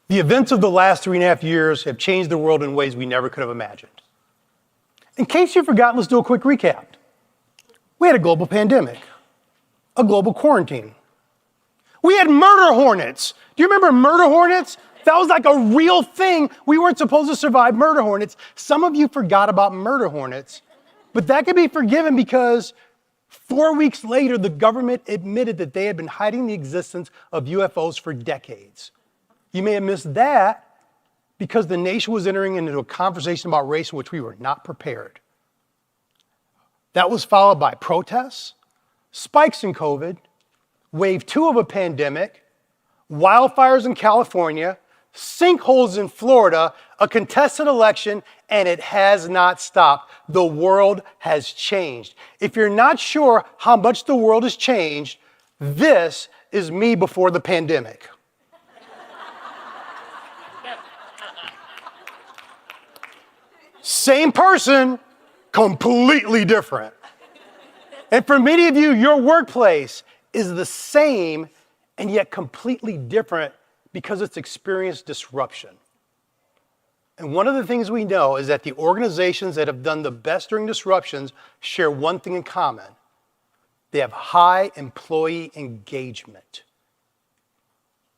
The events of the last 3.5 years have changed the world in ways we never could have imagined. In case you forgot, let's do a quick recap. We had a global pandemic, a global quarantine. We had murder hornets. Do you remember murder hornets? That was like a real thing. We weren't supposed to survive murder hornets. Some of you forgot about murder hornets, but that could be forgiven because 4 weeks later, the government admitted that they had been hiding the existence of UFOs for decades. You may have missed that because the nation was entering into a conversation about race in which we were not prepared. That was followed by protests, spikes in COVID, wave 2 of a pandemic, wildfires in California, sinkholes in Florida, a contested election, and it has not stopped. The world has changed. If you're not sure how much the world has changed, this is me before the pandemic. Same person, completely different. And for many of you, your workplace is the same and yet completely different because it's experienced disruption. And one of the things we know is that the organizations that have done the best during disruptions share one thing in common. They have high employee engagement.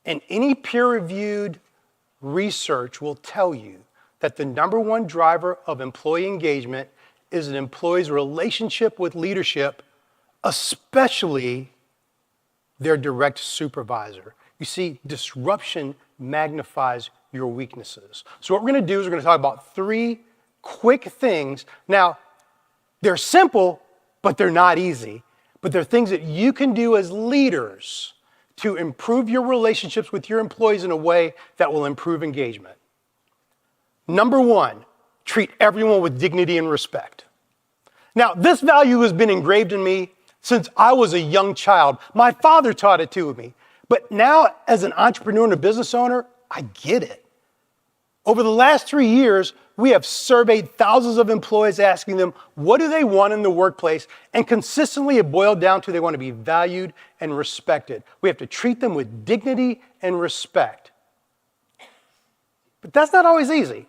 And any peer-reviewed research will tell you that the number one driver of employee engagement is an employee's relationship with leadership, especially their direct supervisor. You see, disruption magnifies your weaknesses. So what we're going to do is we're going to talk about 3 quick things. Now, they're simple, but they're not easy. But they're things that you can do as leaders to improve your relationships with your employees in a way that will improve engagement. Number 1, treat everyone with dignity and respect. Now, this value has been engraved in me since I was a young child. My father taught it to me. But now, as an entrepreneur and a business owner, I get it. Over the last 3 years, we have surveyed thousands of employees asking them, what do they want in the workplace? And consistently it boiled down to they want to be valued and respected. We have to treat them with dignity and respect. But that's not always easy.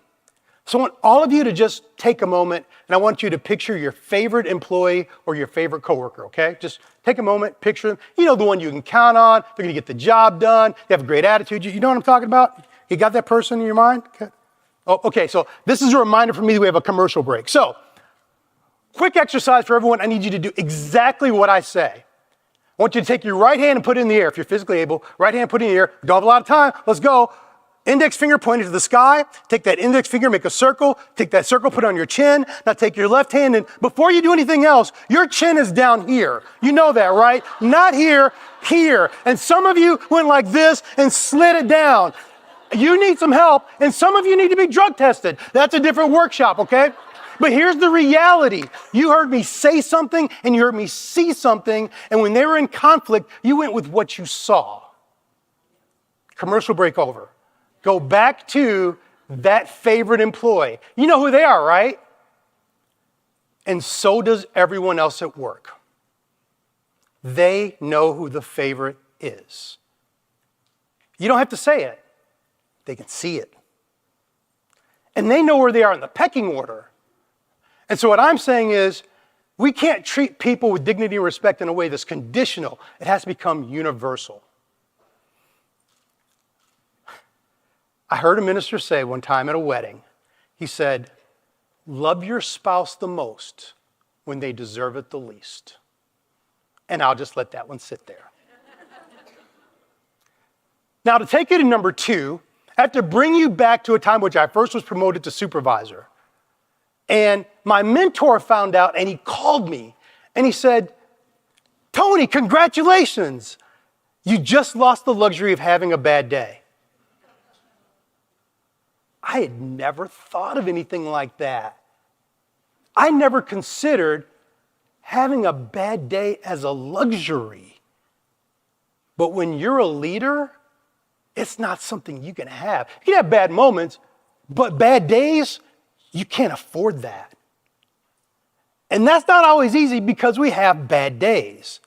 So I want all of you to just take a moment, and I want you to picture your favorite employee or your favorite coworker, okay? Just take a moment, picture them. You know, the one you can count on. They're going to get the job done. They have a great attitude. You know what I'm talking about? You got that person in your mind? Okay. Oh, okay, so this is a reminder for me that we have a commercial break. So, quick exercise for everyone. I need you to do exactly what I say. I want you to take your right hand and put it in the air. If you're physically able, right hand put it in the air. Don't have a lot of time. Let's go. Index finger pointed to the sky. Take that index finger, make a circle. Take that circle, put it on your chin. Now take your left hand, and before you do anything else, your chin is down here. You know that, right? Not here, here. And some of you went like this and slid it down. You need some help, and some of you need to be drug tested. That's a different workshop, okay? But here's the reality. You heard me say something, and you heard me see something, and when they were in conflict, you went with what you saw. Commercial break over. Go back to that favorite employee. You know who they are, right? And so does everyone else at work. They know who the favorite is. You don't have to say it. They can see it. And they know where they are in the pecking order. And so what I'm saying is, we can't treat people with dignity and respect in a way that's conditional. It has to become universal. I heard a minister say one time at a wedding, he said, love your spouse the most when they deserve it the least. And I'll just let that one sit there. Now, to take it to number 2, I have to bring you back to a time which I first was promoted to supervisor. And my mentor found out, and he called me, and he said, Tony, congratulations. You just lost the luxury of having a bad day. I had never thought of anything like that. I never considered having a bad day as a luxury. But when you're a leader, it's not something you can have. You can have bad moments, but bad days, you can't afford that. And that's not always easy because we have bad days.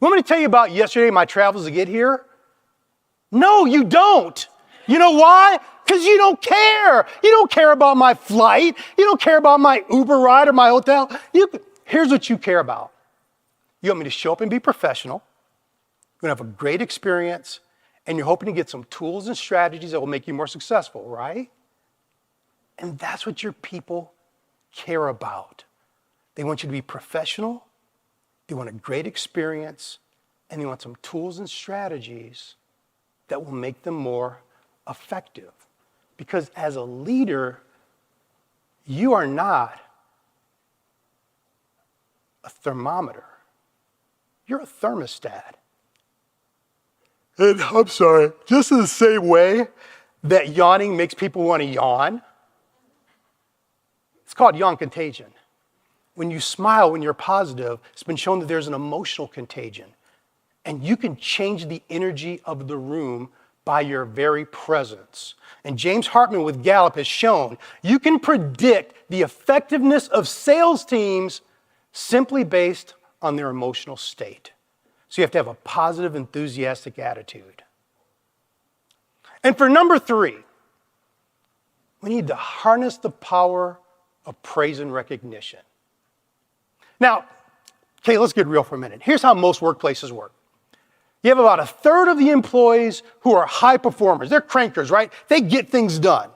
You want me to tell you about yesterday, my travels to get here? No, you don't. You know why? Because you don't care. You don't care about my flight. You don't care about my Uber ride or my hotel. Here's what you care about. You want me to show up and be professional. You're going to have a great experience, and you're hoping to get some tools and strategies that will make you more successful, right? And that's what your people care about. They want you to be professional, they want a great experience, and they want some tools and strategies that will make them more effective. Because as a leader, you are not a thermometer. You're a thermostat. And I'm sorry, just in the same way that yawning makes people want to yawn, it's called yawn contagion. When you smile, when you're positive, it's been shown that there's an emotional contagion. And you can change the energy of the room by your very presence. And James Hartman with Gallup has shown you can predict the effectiveness of sales teams simply based on their emotional state. So you have to have a positive, enthusiastic attitude. And for number 3, we need to harness the power of praise and recognition. Now, okay, let's get real for a minute. Here's how most workplaces work. You have about a third of the employees who are high performers. They're crankers, right? They get things done.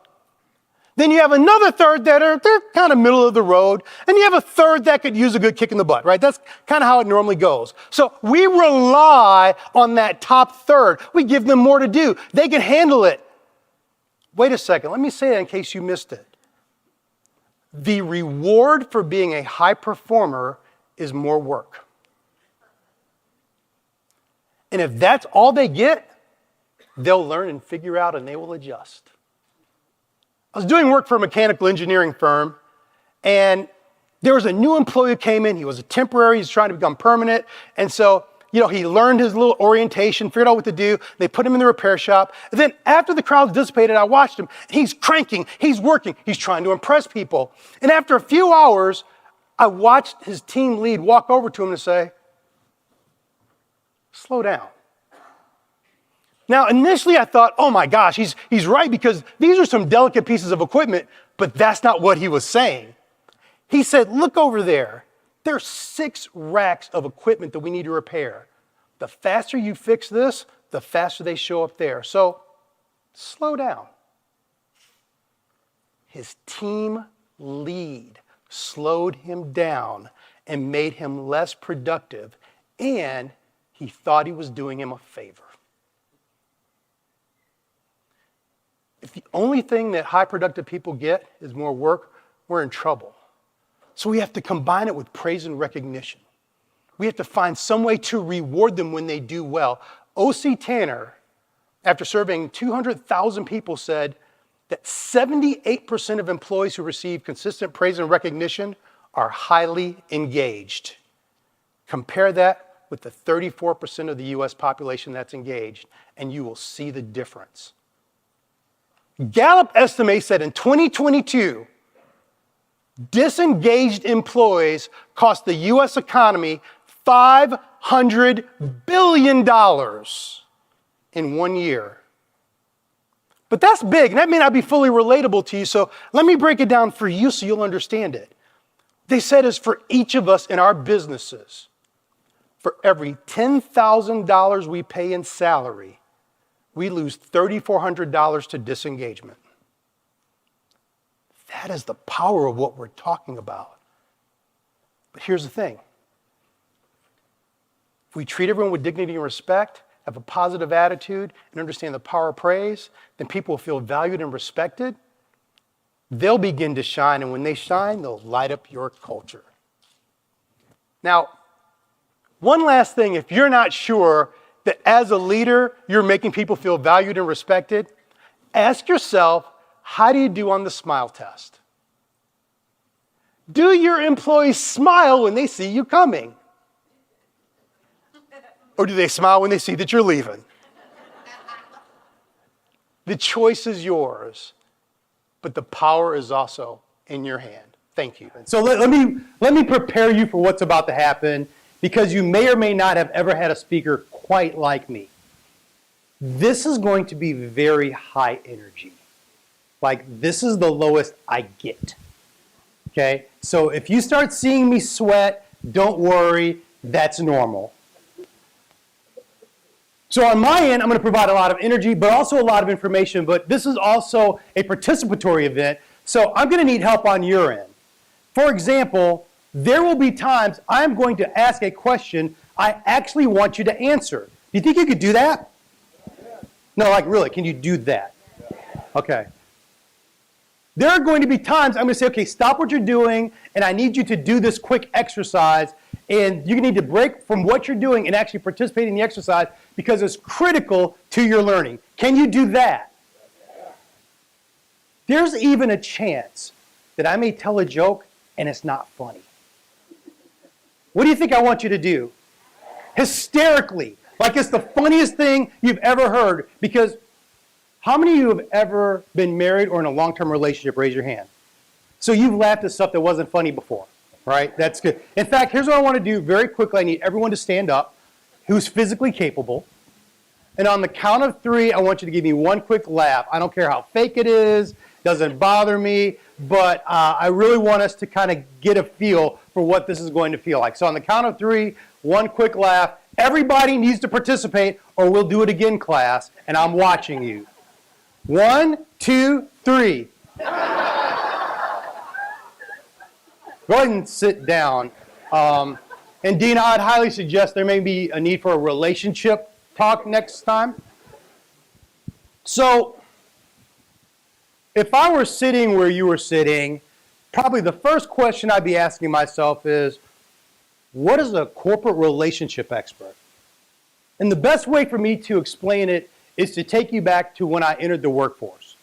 Then you have another third they're kind of middle of the road. And you have a third that could use a good kick in the butt, right? That's kind of how it normally goes. So we rely on that top third. We give them more to do. They can handle it. Wait a second. Let me say that in case you missed it. The reward for being a high performer is more work. And if that's all they get, they'll learn and figure out and they will adjust. I was doing work for a mechanical engineering firm, and there was a new employee who came in. He was a temporary. He's trying to become permanent. And so, he learned his little orientation, figured out what to do. They put him in the repair shop. And then after the crowd dissipated, I watched him. He's cranking. He's working. He's trying to impress people. And after a few hours, I watched his team lead walk over to him and say, slow down. Now, initially I thought, oh my gosh, he's right, because these are some delicate pieces of equipment, but that's not what he was saying. He said, look over there. There's 6 racks of equipment that we need to repair. The faster you fix this, the faster they show up there. So slow down. His team lead slowed him down and made him less productive, and he thought he was doing him a favor. If the only thing that high productive people get is more work, we're in trouble. So we have to combine it with praise and recognition. We have to find some way to reward them when they do well. O.C. Tanner, after surveying 200,000 people, said that 78% of employees who receive consistent praise and recognition are highly engaged. Compare that with the 34% of the U.S. population that's engaged, and you will see the difference. Gallup estimates that in 2022, disengaged employees cost the U.S. economy $500 billion in 1 year. But that's big, and that may not be fully relatable to you, so let me break it down for you so you'll understand it. They said it's for each of us in our businesses. For every $10,000 we pay in salary, we lose $3,400 to disengagement. That is the power of what we're talking about. But here's the thing. If we treat everyone with dignity and respect, have a positive attitude, and understand the power of praise, then people will feel valued and respected. They'll begin to shine, and when they shine, they'll light up your culture. Now, one last thing, if you're not sure that as a leader, you're making people feel valued and respected, ask yourself, how do you do on the smile test? Do your employees smile when they see you coming? Or do they smile when they see that you're leaving? The choice is yours, but the power is also in your hand. Thank you. So let me prepare you for what's about to happen, because you may or may not have ever had a speaker quite like me. this is going to be very high energy. Like, this is the lowest I get. Okay? So if you start seeing me sweat, don't worry, that's normal. So on my end, I'm going to provide a lot of energy, but also a lot of information. But this is also a participatory event, so I'm going to need help on your end. For example, there will be times I'm going to ask a question I actually want you to answer. Do you think you could do that? No, like really, can you do that? Okay. There are going to be times I'm going to say, okay, stop what you're doing, and I need you to do this quick exercise, and you need to break from what you're doing and actually participate in the exercise because it's critical to your learning. Can you do that? There's even a chance that I may tell a joke and it's not funny. What do you think I want you to do? Hysterically, like it's the funniest thing you've ever heard. Because how many of you have ever been married or in a long-term relationship? Raise your hand. So you've laughed at stuff that wasn't funny before, right? That's good. In fact, here's what I want to do very quickly. I need everyone to stand up who's physically capable. And on the count of 3, I want you to give me one quick laugh. I don't care how fake it is. Doesn't bother me. But I really want us to kind of get a feel for what this is going to feel like. So on the count of 3, one quick laugh. Everybody needs to participate or we'll do it again, class. And I'm watching you. 1, 2, 3. Go ahead and sit down. And Dina, I'd highly suggest there may be a need for a relationship talk next time. So, if I were sitting where you were sitting, probably the first question I'd be asking myself is, what is a corporate relationship expert? And the best way for me to explain it is to take you back to when I entered the workforce.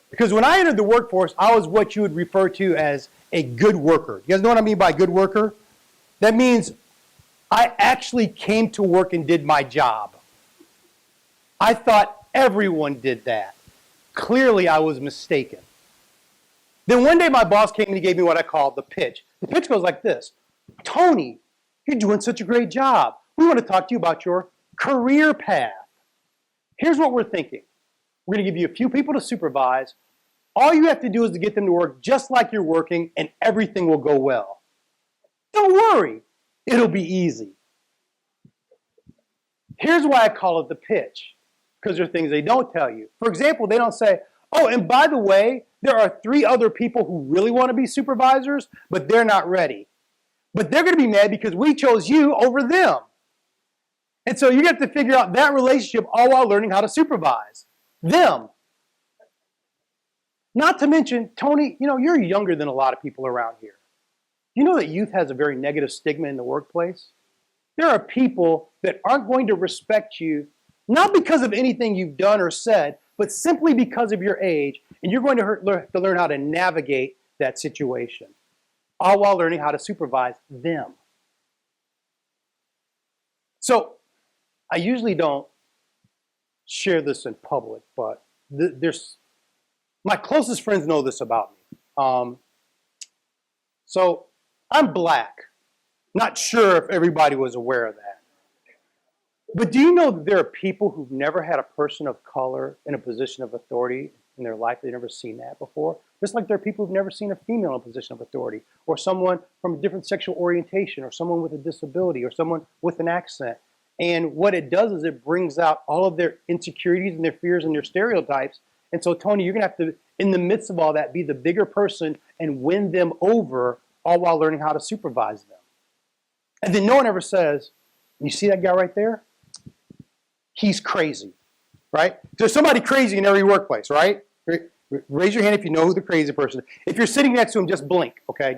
Because when I entered the workforce, I was what you would refer to as a good worker. You guys know what I mean by good worker? That means I actually came to work and did my job. I thought everyone did that. Clearly, I was mistaken. Then one day my boss came and he gave me what I call the pitch. The pitch goes like this. Tony, you're doing such a great job. We want to talk to you about your career path. Here's what we're thinking. We're going to give you a few people to supervise. All you have to do is to get them to work just like you're working, and everything will go well. Don't worry. It'll be easy. Here's why I call it the pitch, because there are things they don't tell you. For example, they don't say, oh, and by the way, there are 3 other people who really want to be supervisors, but they're not ready. But they're going to be mad because we chose you over them. And so you have to figure out that relationship all while learning how to supervise them. Not to mention, Tony, you're younger than a lot of people around here. You know that youth has a very negative stigma in the workplace? There are people that aren't going to respect you, not because of anything you've done or said, but simply because of your age, and you're going to learn how to navigate that situation, all while learning how to supervise them. So, I usually don't share this in public, but my closest friends know this about me. So, I'm black. Not sure if everybody was aware of that. But do you know that there are people who've never had a person of color in a position of authority in their life? They've never seen that before. Just like there are people who've never seen a female in a position of authority, or someone from a different sexual orientation, or someone with a disability, or someone with an accent. And what it does is it brings out all of their insecurities and their fears and their stereotypes. And so, Tony, you're going to have to, in the midst of all that, be the bigger person and win them over, all while learning how to supervise them. And then no one ever says, you see that guy right there? He's crazy, right? There's somebody crazy in every workplace, right? Raise your hand if you know who the crazy person is. If you're sitting next to him, just blink, okay?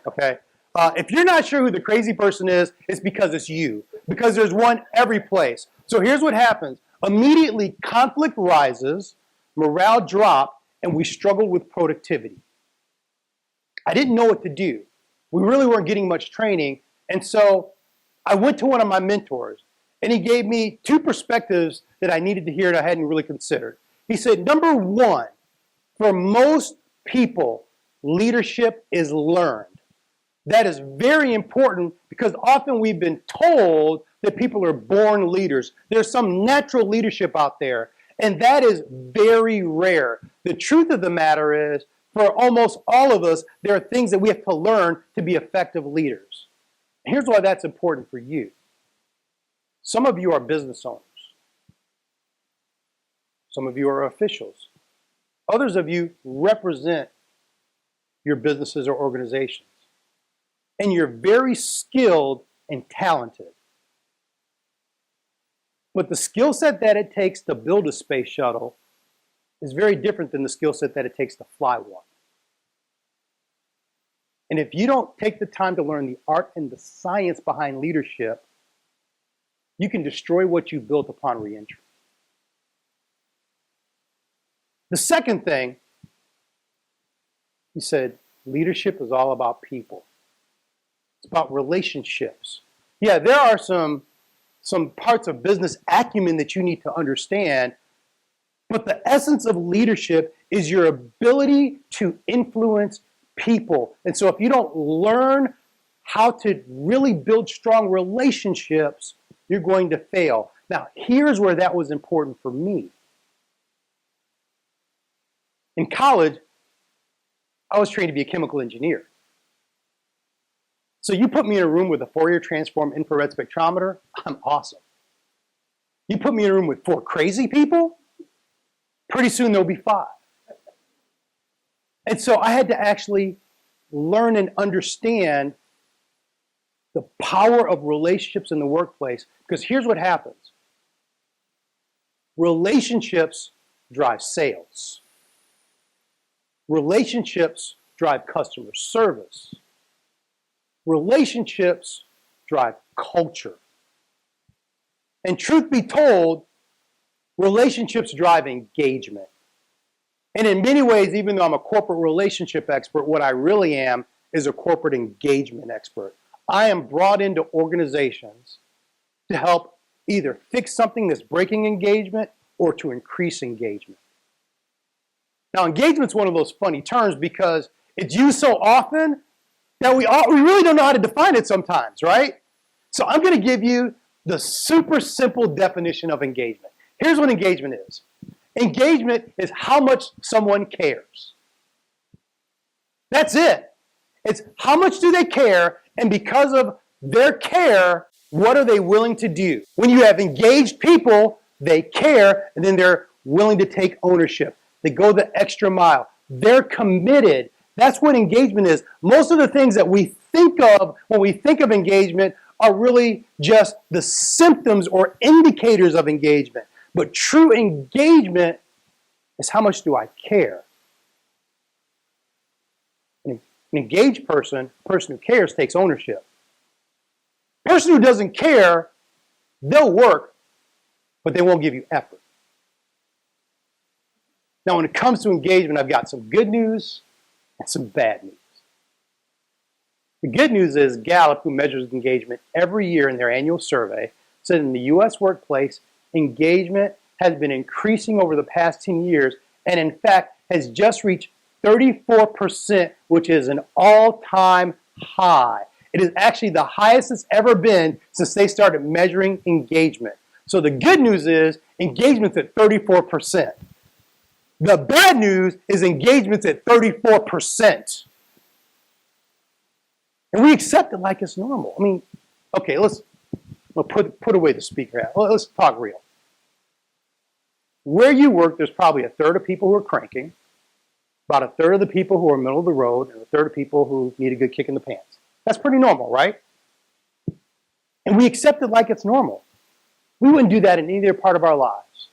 Okay. If you're not sure who the crazy person is, it's because it's you. Because there's one every place. So here's what happens. Immediately, conflict rises, morale drops, and we struggle with productivity. I didn't know what to do. We really weren't getting much training. And so I went to one of my mentors, and he gave me 2 perspectives that I needed to hear and I hadn't really considered. He said, number 1, for most people, leadership is learned. That is very important because often we've been told that people are born leaders. There's some natural leadership out there, and that is very rare. The truth of the matter is, for almost all of us, there are things that we have to learn to be effective leaders. Here's why that's important for you. Some of you are business owners. Some of you are officials. Others of you represent your businesses or organizations. And you're very skilled and talented. But the skill set that it takes to build a space shuttle is very different than the skill set that it takes to fly one. And if you don't take the time to learn the art and the science behind leadership, you can destroy what you built upon reentry. The second thing, he said, leadership is all about people. It's about relationships. Yeah, there are some parts of business acumen that you need to understand, but the essence of leadership is your ability to influence people. And so if you don't learn how to really build strong relationships, you're going to fail. Now, here's where that was important for me. In college, I was trained to be a chemical engineer. So you put me in a room with a Fourier transform infrared spectrometer, I'm awesome. You put me in a room with 4 crazy people, pretty soon there'll be 5. And so I had to actually learn and understand the power of relationships in the workplace, because here's what happens. Relationships drive sales. Relationships drive customer service. Relationships drive culture. And truth be told, relationships drive engagement. And in many ways, even though I'm a corporate relationship expert, what I really am is a corporate engagement expert. I am brought into organizations to help either fix something that's breaking engagement or to increase engagement. Now, engagement's one of those funny terms because it's used so often that we really don't know how to define it sometimes, right? So I'm going to give you the super simple definition of engagement. Here's what engagement is. Engagement is how much someone cares. That's it. It's how much do they care, and because of their care, what are they willing to do? When you have engaged people, they care, and then they're willing to take ownership. They go the extra mile. They're committed. That's what engagement is. Most of the things that we think of when we think of engagement are really just the symptoms or indicators of engagement. But true engagement is how much do I care? An engaged person, a person who cares, takes ownership. A person who doesn't care, they'll work, but they won't give you effort. Now, when it comes to engagement, I've got some good news and some bad news. The good news is Gallup, who measures engagement every year in their annual survey, said in the U.S. workplace, engagement has been increasing over the past 10 years and, in fact, has just reached 34%, which is an all-time high. It is actually the highest it's ever been since they started measuring engagement. So the good news is engagement's at 34%. The bad news is engagement's at 34%. And we accept it like it's normal. I mean, okay, let's put away the speaker hat. Let's talk real. Where you work, there's probably a third of people who are cranking, about a third of the people who are middle of the road, and a third of people who need a good kick in the pants. That's pretty normal, right? And we accept it like it's normal. We wouldn't do that in any other part of our lives.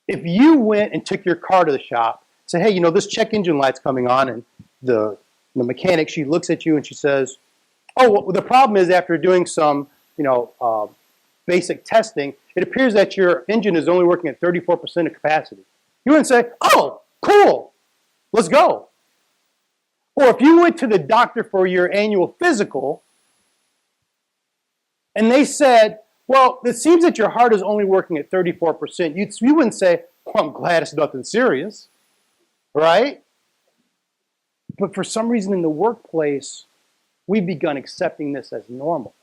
If you went and took your car to the shop, say, hey, you know, this check engine light's coming on, and the mechanic, she looks at you and she says, oh, well, the problem is after doing some, basic testing, it appears that your engine is only working at 34% of capacity. You wouldn't say, oh, cool, let's go. Or if you went to the doctor for your annual physical and they said, well, it seems that your heart is only working at 34%, you wouldn't say, well, I'm glad it's nothing serious, right? But for some reason in the workplace, we've begun accepting this as normal.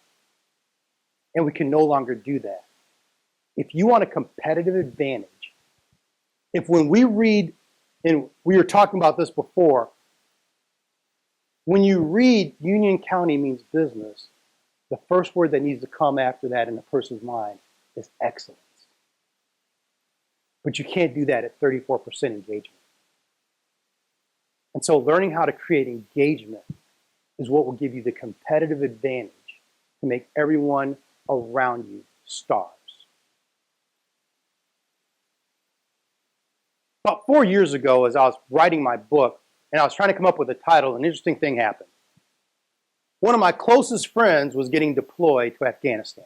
And we can no longer do that. If you want a competitive advantage, if when we read, and we were talking about this before, when you read Union County means business, the first word that needs to come after that in a person's mind is excellence. But you can't do that at 34% engagement. And so learning how to create engagement is what will give you the competitive advantage to make everyone around you stars. About 4 years ago, as I was writing my book, and I was trying to come up with a title, an interesting thing happened. One of my closest friends was getting deployed to Afghanistan.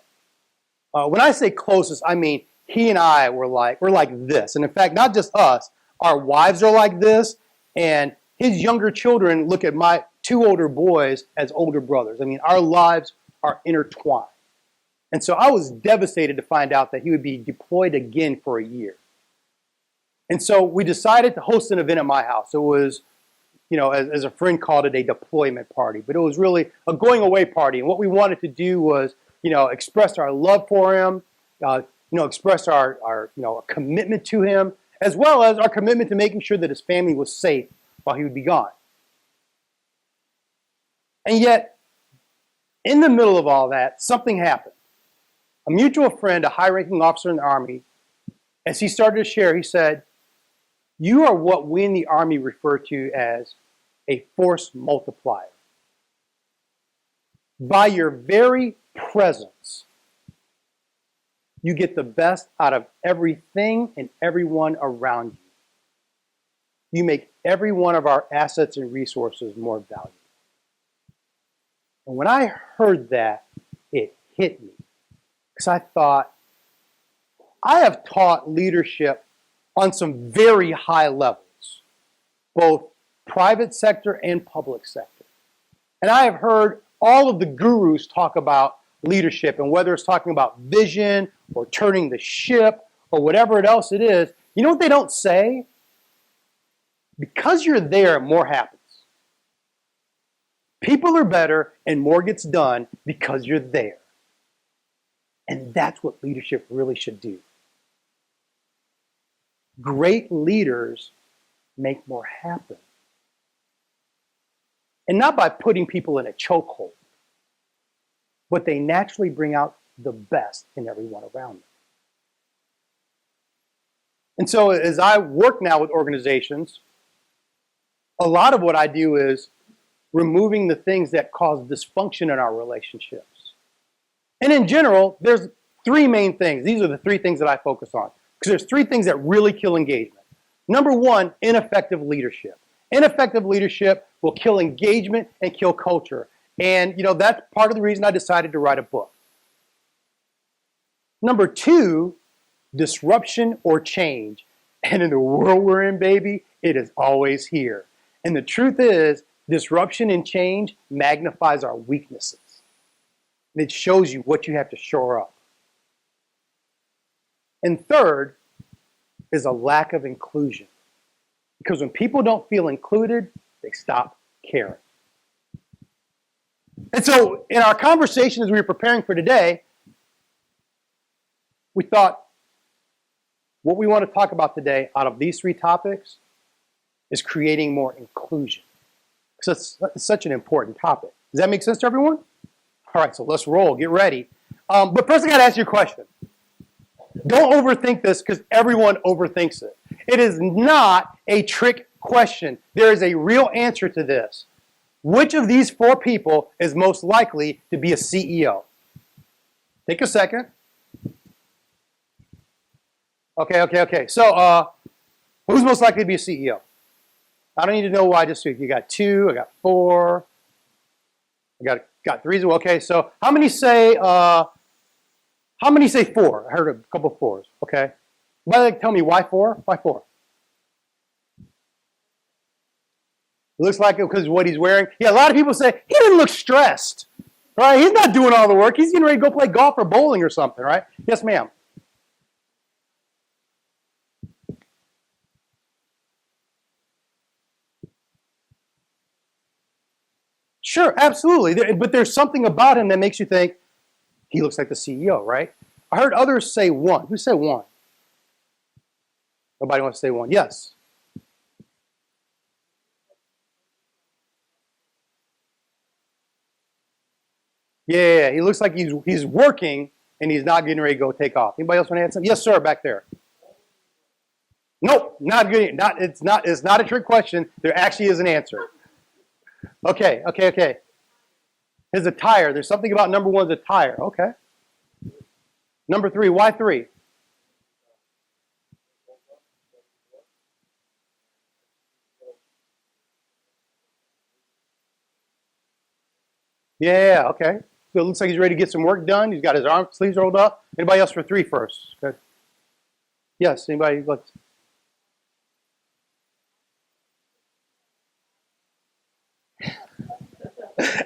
When I say closest, I mean he and I we're like this. And in fact, not just us, our wives are like this, and his younger children look at my 2 older boys as older brothers. I mean, our lives are intertwined. And so I was devastated to find out that he would be deployed again for a year. And so we decided to host an event at my house. It was, as a friend called it, a deployment party. But it was really a going away party. And what we wanted to do was, express our love for him, express our commitment to him, as well as our commitment to making sure that his family was safe while he would be gone. And yet, in the middle of all that, something happened. A mutual friend, a high-ranking officer in the Army, as he started to share, he said, "You are what we in the Army refer to as a force multiplier. By your very presence, you get the best out of everything and everyone around you. You make every one of our assets and resources more valuable." And when I heard that, it hit me. Because I thought, I have taught leadership on some very high levels, both private sector and public sector. And I have heard all of the gurus talk about leadership, and whether it's talking about vision or turning the ship or whatever else it is, you know what they don't say? Because you're there, more happens. People are better and more gets done because you're there. And that's what leadership really should do. Great leaders make more happen. And not by putting people in a chokehold, but they naturally bring out the best in everyone around them. And so as I work now with organizations, a lot of what I do is removing the things that cause dysfunction in our relationships. And in general, there's 3 main things. These are the 3 things that I focus on. Because there's 3 things that really kill engagement. Number 1, ineffective leadership. Ineffective leadership will kill engagement and kill culture. And that's part of the reason I decided to write a book. Number 2, disruption or change. And in the world we're in, baby, it is always here. And the truth is, disruption and change magnifies our weaknesses. And it shows you what you have to shore up. And third is a lack of inclusion. Because when people don't feel included, they stop caring. And so in our conversation as we were preparing for today, we thought what we want to talk about today out of these 3 topics is creating more inclusion. Because it's such an important topic. Does that make sense to everyone? All right, so let's roll. Get ready. But first I got to ask you a question. Don't overthink this because everyone overthinks it. It is not a trick question. There is a real answer to this. Which of these 4 people is most likely to be a CEO? Take a second. Okay. So who's most likely to be a CEO? I don't need to know why this week. You got 2, I got 4, I got 3 as well. Okay, so how many say 4? I heard a couple of 4s. Okay. By the way, tell me why 4? Why 4? It looks like it because of what he's wearing. Yeah, a lot of people say he didn't look stressed. Right? He's not doing all the work. He's getting ready to go play golf or bowling or something, right? Yes, ma'am. Sure, absolutely. But there's something about him that makes you think he looks like the CEO, right? I heard others say one. Who said one? Nobody wants to say one. Yes. Yeah, he looks like he's working and he's not getting ready to go take off. Anybody else want to add something? Yes, sir, back there. Nope, not good. It's not a trick question. There actually is an answer. Okay. His attire. There's something about number one's attire. Okay. Number three. Why three? Yeah. Okay. So it looks like he's ready to get some work done. He's got his arm sleeves rolled up. Anybody else for three first? Okay. Yes. Anybody? Let's.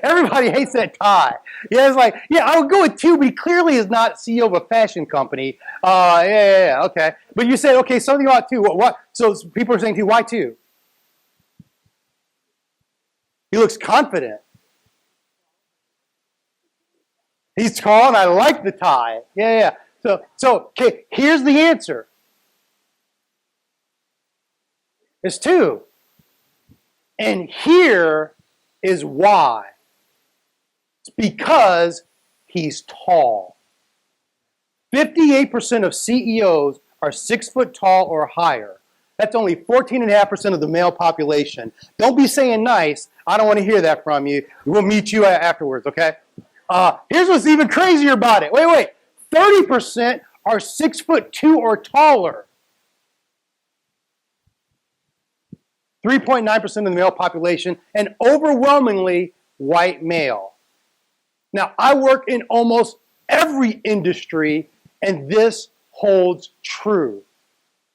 Everybody hates that tie. Yeah, it's like, yeah, I would go with two, but he clearly is not CEO of a fashion company. Yeah, okay. But you said, okay, something about two. What? So people are saying two. Why two? He looks confident. He's tall, and I like the tie. Yeah. So okay, here's the answer. It's two. And here is why. It's because he's tall. 58% of CEOs are 6 foot tall or higher. That's only 14.5% of the male population. Don't be saying nice. I don't want to hear that from you. We'll meet you afterwards, okay? Here's what's even crazier about it. Wait. 30% are 6'2" or taller. 3.9% of the male population, and overwhelmingly white male. Now, I work in almost every industry, and this holds true.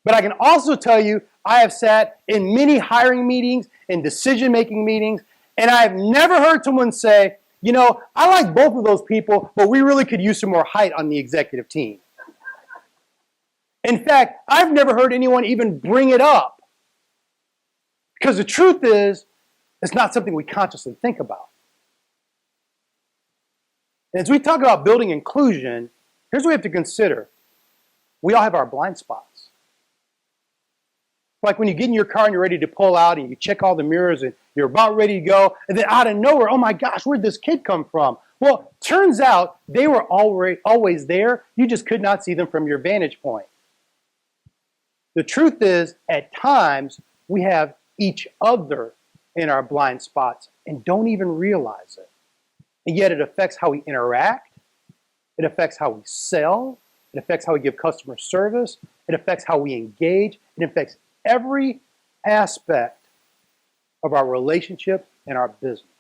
But I can also tell you, I have sat in many hiring meetings and decision-making meetings, and I have never heard someone say, you know, I like both of those people, but we really could use some more height on the executive team. In fact, I've never heard anyone even bring it up. Because the truth is, it's not something we consciously think about. And as we talk about building inclusion, here's what we have to consider. We all have our blind spots. Like when you get in your car and you're ready to pull out and you check all the mirrors and you're about ready to go, and then out of nowhere, oh my gosh, where'd this kid come from? Well, turns out they were always there. You just could not see them from your vantage point. The truth is, at times, we have each other in our blind spots and don't even realize it. And yet it affects how we interact. It affects how we sell. It affects how we give customer service. It affects how we engage. It affects every aspect of our relationship and our business.